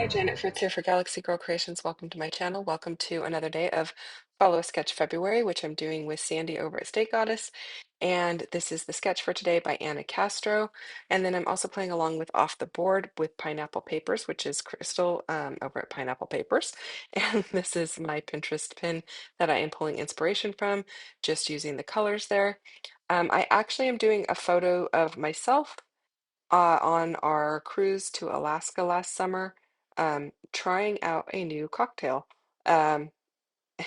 Hi, Janet Fritz here for Galaxy Girl Creations. Welcome to my channel. Welcome to another day of Follow a Sketch February, which I'm doing with Sandy over at State Goddess. And this is the sketch for today by Anna Castro. And then I'm also playing along with Off the Board with Pineapple Papers, which is Crystal over at Pineapple Papers. And this is my Pinterest pin that I am pulling inspiration from, just using the colors there. I actually am doing a photo of myself on our cruise to Alaska last summer, trying out a new cocktail. Um,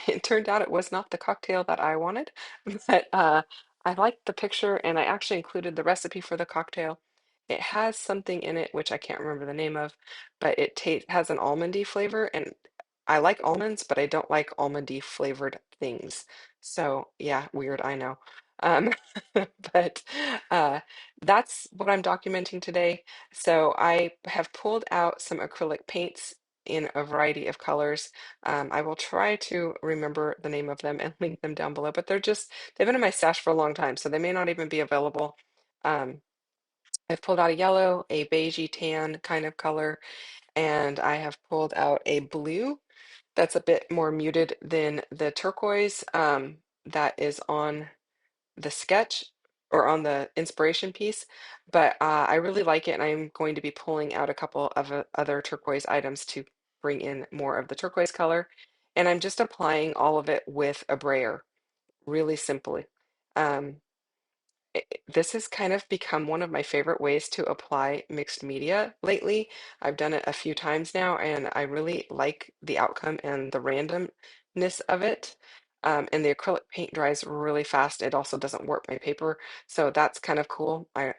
it turned out it was not the cocktail that I wanted, but I liked the picture and I actually included the recipe for the cocktail. It has something in it which I can't remember the name of, but it has an almondy flavor, and I like almonds, but I don't like almondy flavored things. So yeah, weird, I know. Um, but uh, that's what I'm documenting today. So I have pulled out some acrylic paints in a variety of colors. I will try to remember the name of them and link them down below, but they've been in my stash for a long time, so they may not even be available. Um, I've pulled out a yellow, a beigey tan kind of color, and I have pulled out a blue that's a bit more muted than the turquoise that is on the sketch or on the inspiration piece, but I really like it, and I'm going to be pulling out a couple of other turquoise items to bring in more of the turquoise color. And I'm just applying all of it with a brayer, really simply. Um, this has kind of become one of my favorite ways to apply mixed media lately. I've done it a few times now, and I really like the outcome and the randomness of it. And the acrylic paint dries really fast. It also doesn't warp my paper, so that's kind of cool. I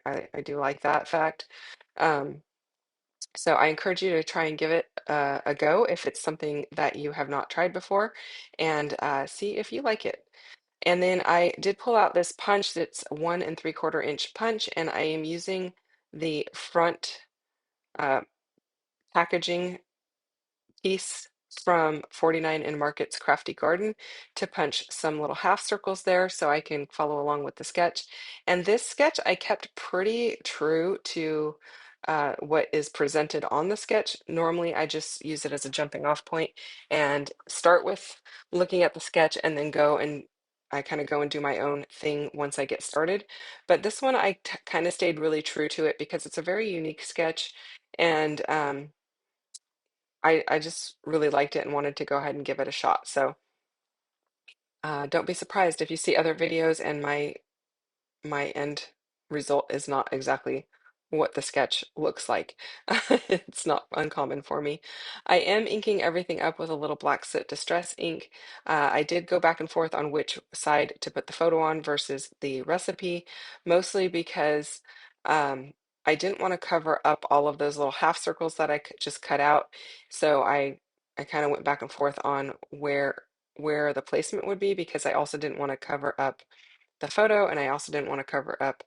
do like that fact. Um, so I encourage you to try and give it a go if it's something that you have not tried before, and see if you like it. And then I did pull out this punch that's 1 3/4 inch punch, and I am using the front uh, packaging piece from 49 and Market's Crafty Garden to punch some little half circles there so I can follow along with the sketch. And this sketch I kept pretty true to what is presented on the sketch. Normally I just use it as a jumping off point and start with looking at the sketch and then I kind of go and do my own thing once I get started. But this one I kind of stayed really true to it because it's a very unique sketch, and I just really liked it and wanted to go ahead and give it a shot. So don't be surprised if you see other videos and my end result is not exactly what the sketch looks like. It's not uncommon for me. I am inking everything up with a little black soot distress ink. I did go back and forth on which side to put the photo on versus the recipe, mostly because um, I didn't want to cover up all of those little half circles that I just cut out. So I kind of went back and forth on where the placement would be, because I also didn't want to cover up the photo, and I also didn't want to cover up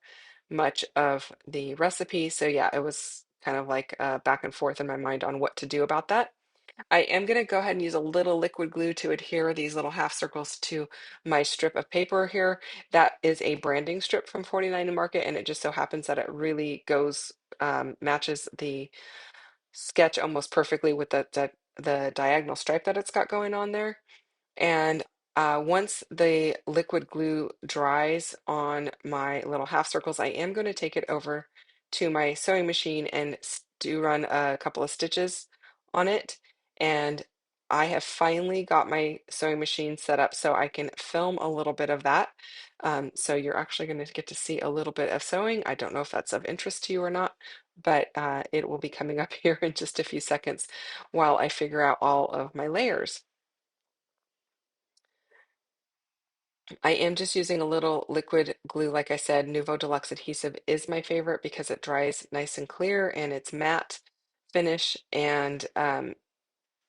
much of the recipe. So yeah, it was kind of like back and forth in my mind on what to do about that. I am going to go ahead and use a little liquid glue to adhere these little half circles to my strip of paper here. That is a branding strip from 49 to Market, and it just so happens that it really goes matches the sketch almost perfectly with the diagonal stripe that it's got going on there. And once the liquid glue dries on my little half circles, I am going to take it over to my sewing machine and do run a couple of stitches on it. And I have finally got my sewing machine set up so I can film a little bit of that. So you're actually going to get to see a little bit of sewing. I don't know if that's of interest to you or not, but it will be coming up here in just a few seconds while I figure out all of my layers. I am just using a little liquid glue. Like I said, Nuvo Deluxe adhesive is my favorite because it dries nice and clear and it's matte finish, and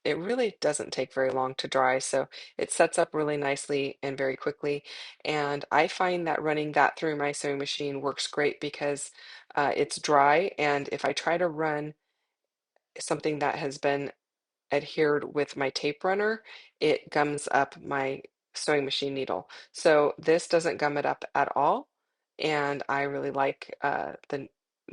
it really doesn't take very long to dry. So it sets up really nicely and very quickly. And I find that running that through my sewing machine works great because it's dry. And if I try to run something that has been adhered with my tape runner, it gums up my sewing machine needle. So this doesn't gum it up at all, and I really like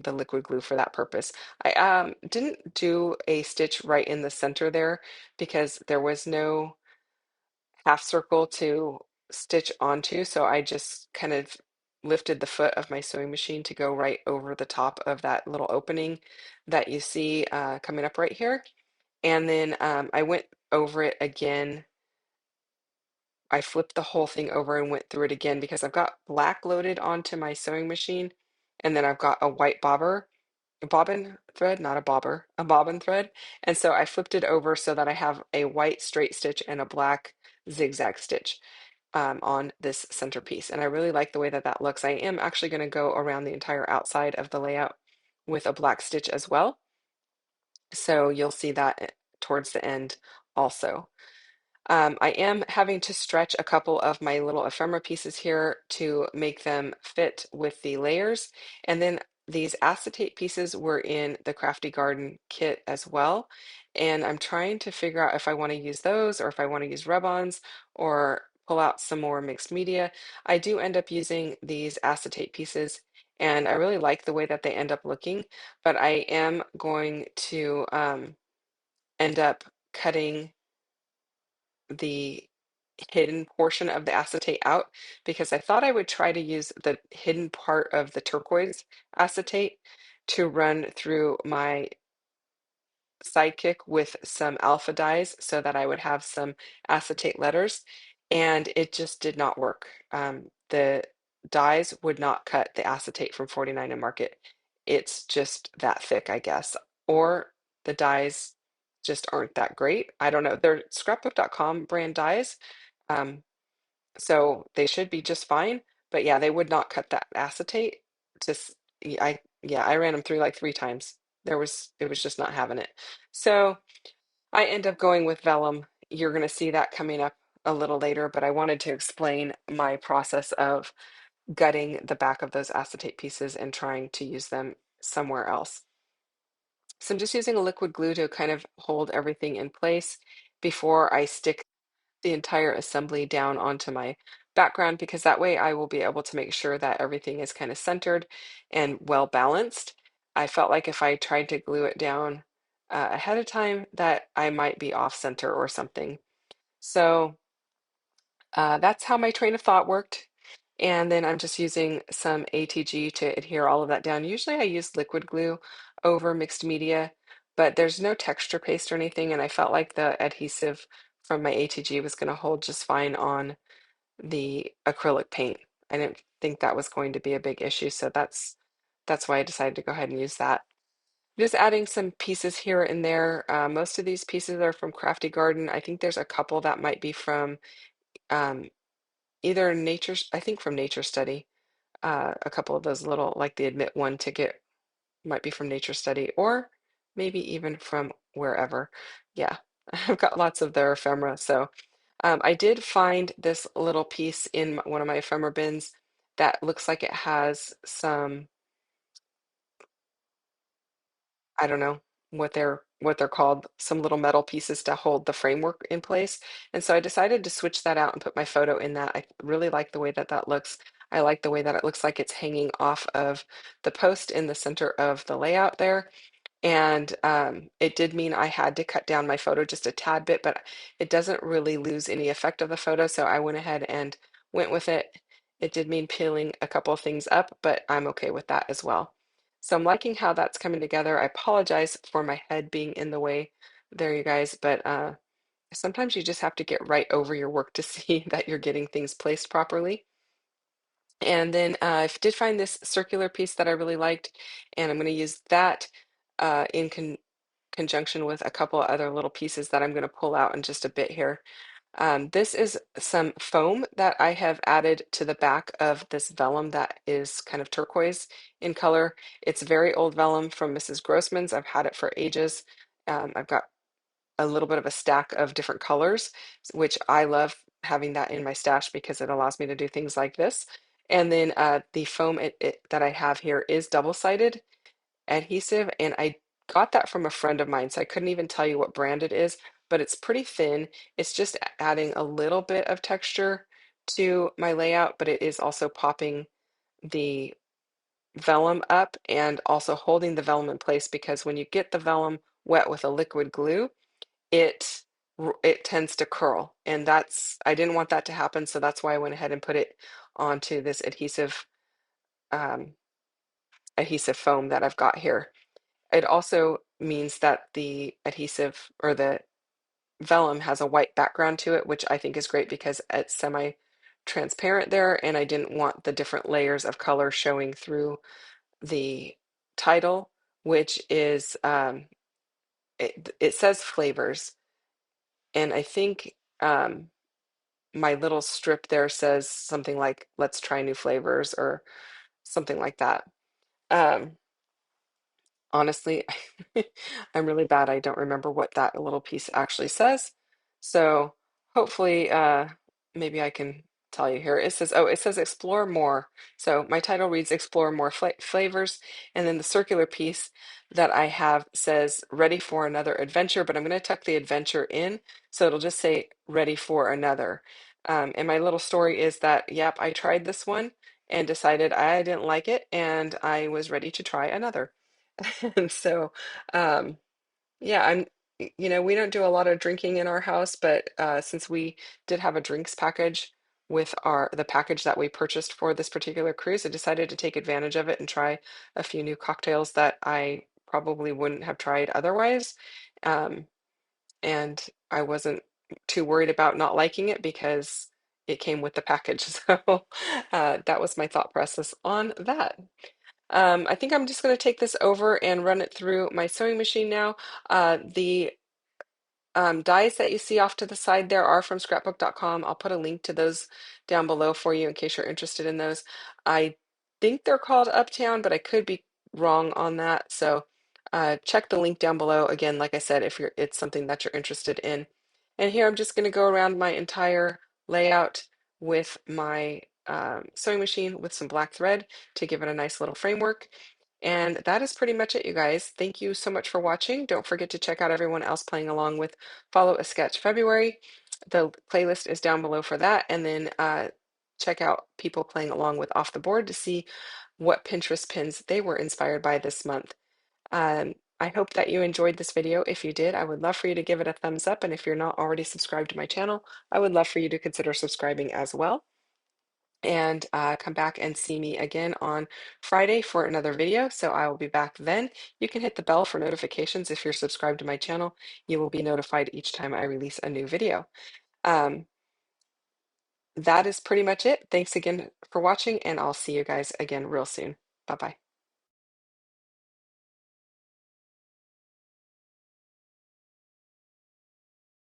the liquid glue for that purpose. I didn't do a stitch right in the center there because there was no half circle to stitch onto, so I just kind of lifted the foot of my sewing machine to go right over the top of that little opening that you see coming up right here. And then I went over it again. I flipped the whole thing over and went through it again because I've got black loaded onto my sewing machine, and then I've got a white a bobbin thread, not a bobber, a bobbin thread. And so I flipped it over so that I have a white straight stitch and a black zigzag stitch on this centerpiece. And I really like the way that that looks. I am actually going to go around the entire outside of the layout with a black stitch as well. So you'll see that towards the end also. I am having to stretch a couple of my little ephemera pieces here to make them fit with the layers. And then these acetate pieces were in the Crafty Garden kit as well. And I'm trying to figure out if I want to use those or if I want to use rub-ons or pull out some more mixed media. I do end up using these acetate pieces and I really like the way that they end up looking, but I am going to end up cutting the hidden portion of the acetate out because I thought I would try to use the hidden part of the turquoise acetate to run through my sidekick with some alpha dyes so that I would have some acetate letters, and it just did not work. The dyes would not cut the acetate from 49 and Market. It's just that thick, I guess, or the dyes just aren't that great. I don't know. They're scrapbook.com brand dyes, um, so they should be just fine. But yeah, they would not cut that acetate. Just yeah, I ran them through like 3 times. It was just not having it. So I end up going with vellum. You're going to see that coming up a little later, but I wanted to explain my process of gutting the back of those acetate pieces and trying to use them somewhere else. So I'm just using a liquid glue to kind of hold everything in place before I stick the entire assembly down onto my background because that way I will be able to make sure that everything is kind of centered and well balanced. I felt like if I tried to glue it down ahead of time that I might be off center or something. So that's how my train of thought worked. And then I'm just using some ATG to adhere all of that down. Usually I use liquid glue over mixed media, but there's no texture paste or anything, and I felt like the adhesive from my ATG was going to hold just fine on the acrylic paint. I didn't think that was going to be a big issue, so that's why I decided to go ahead and use that. Just adding some pieces here and there. Most of these pieces are from Crafty Garden. I think there's a couple that might be from um, either I think from Nature Study. A couple of those little, like the admit one ticket might be from Nature Study, or maybe even from wherever. Yeah, I've got lots of their ephemera. So I did find this little piece in one of my ephemera bins that looks like it has some, I don't know what they're called, some little metal pieces to hold the framework in place. And so I decided to switch that out and put my photo in that. I really like the way that that looks. I like the way that it looks like it's hanging off of the post in the center of the layout there. And it did mean I had to cut down my photo just a tad bit, but it doesn't really lose any effect of the photo. So I went ahead and went with it. It did mean peeling a couple of things up, but I'm okay with that as well. So I'm liking how that's coming together. I apologize for my head being in the way there, you guys, but sometimes you just have to get right over your work to see that you're getting things placed properly. And then I did find this circular piece that I really liked, and I'm going to use that in conjunction with a couple of other little pieces that I'm going to pull out in just a bit here. This is some foam that I have added to the back of this vellum that is kind of turquoise in color. It's very old vellum from Mrs. Grossman's. I've had it for ages. I've got a little bit of a stack of different colors, which I love having that in my stash because it allows me to do things like this. And then the foam that I have here is double-sided adhesive, and I got that from a friend of mine, so I couldn't even tell you what brand it is, but it's pretty thin. It's just adding a little bit of texture to my layout, but it is also popping the vellum up and also holding the vellum in place, because when you get the vellum wet with a liquid glue, it it tends to curl, and I didn't want that to happen, so that's why I went ahead and put it onto this um, adhesive foam that I've got here. It also means that the adhesive or the vellum has a white background to it, which I think is great because it's semi-transparent there, and I didn't want the different layers of color showing through the title, which is it says flavors, and I think my little strip there says something like "Let's try new flavors" or something like that. Um, Honestly, I'm really bad. I don't remember what that little piece actually says. So hopefully, maybe I can tell you here. It says explore more. So my title reads explore more flavors. And then the circular piece that I have says ready for another adventure, but I'm going to tuck the adventure in. So it'll just say ready for another. And my little story is that, yep, I tried this one and decided I didn't like it, and I was ready to try another. And so, um, yeah, we don't do a lot of drinking in our house, but since we did have a drinks package with the package that we purchased for this particular cruise, I decided to take advantage of it and try a few new cocktails that I probably wouldn't have tried otherwise. Um, and I wasn't too worried about not liking it because it came with the package. So that was my thought process on that. I think I'm just going to take this over and run it through my sewing machine now. The dies that you see off to the side there are from scrapbook.com. I'll put a link to those down below for you in case you're interested in those. I think they're called Uptown, but I could be wrong on that. So check the link down below. Again, like I said, if it's something that you're interested in. And here I'm just going to go around my entire layout with my sewing machine with some black thread to give it a nice little framework. And that is pretty much it, you guys. Thank you so much for watching. Don't forget to check out everyone else playing along with Follow a Sketch February. The playlist is down below for that. And then check out people playing along with Off the Board to see what Pinterest pins they were inspired by this month. I hope that you enjoyed this video. If you did, I would love for you to give it a thumbs up. And if you're not already subscribed to my channel, I would love for you to consider subscribing as well, and come back and see me again on Friday for another video. So I will be back then. You can hit the bell for notifications if you're subscribed to my channel. You will be notified each time I release a new video. Um, that is pretty much it. Thanks again for watching, and I'll see you guys again real soon. Bye-bye.